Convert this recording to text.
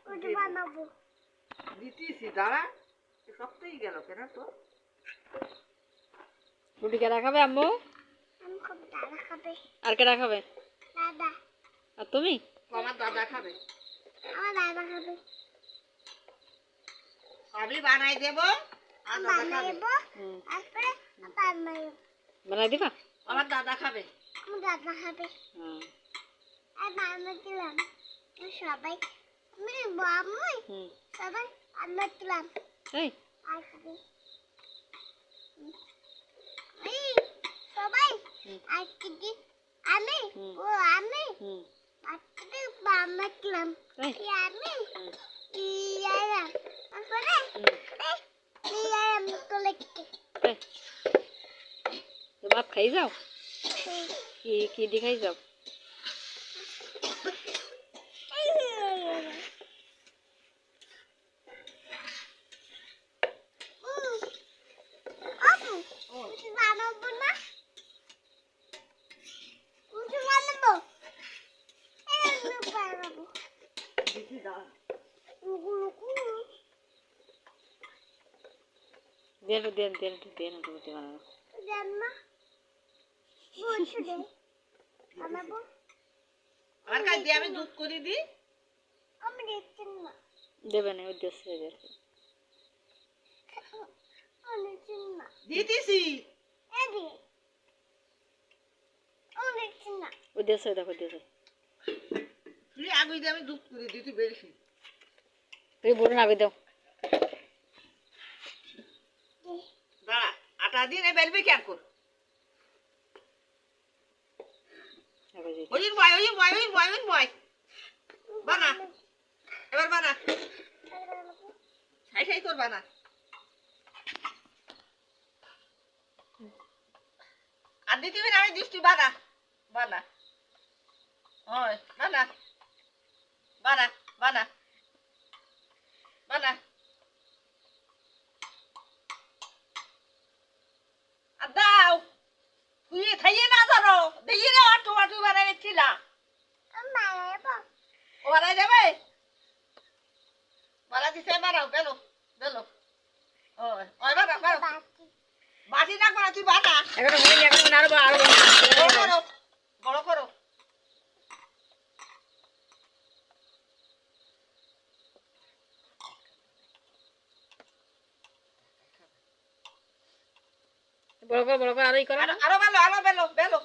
ওটা বানাবো দিতেছি দাঁড়া সবটাই গেল কেন তো রুটি কেডা খাবে আম্মু? আমি খুব দাদা খাবে আর কেডা খাবে? দাদা আর তুমি? আমার দাদা খাবে আমার দাদা খাবে আমি বানাই দেব আর দাদা খাবে বানাইবো তারপরে বানাইবো বানাই দিবা? আমার দাদা খাবে আমার দাদা খাবে আর বানাই দিলাম সবাই আমি বামুই সবাই বানাই দিলাম এই আর খাবে এই সবাই আর কি আমি ও আমি আজকে বানাই দিলাম কি আমি কি আয়া আসলে কি আয়া মুতলে তো ভাত খাই যাও কি কি দি খাই যাও বানাবো না উঠে বানাবো বানাবো দেখি দাঁড়া দেন রুটি বানাবো জান্না বলছো দে বানাবো আমার কাছে দিয়ে আমি দুধ করে দিই আমি দেখছি না দেবে না উদ্দেশ্য দেবে আমি দেখছি না দিতেছি এদি আমি দেখছি না উদ্দেশ্য দেখো উদ্দেশ্য তুই আগে দিয়ে আমি দুধ করে দিই তুই বেশি তুমি বলুন আগে দাও দাঁড়া আটা দিয়ে না বেলবি কেন কর ওই বয় বানা এবার বানা ছাই কর বানা আর দিতে হবে না আমি দৃষ্টি বানা বানা ওই বানা বানা বানা বানা আর দাও তুই খাইয়ে না জানো দিয়ে রে আটু বানাই ছিলা আমি বানাবো ওরা যাবে বলা দিছে বানাও বেলো বেলো ওই বানা বাটি না করা তুই বানা এখন হয়নি এখন আরো বড় করো বড় করো বড় করে আরোই করো আরো বেলো বেলো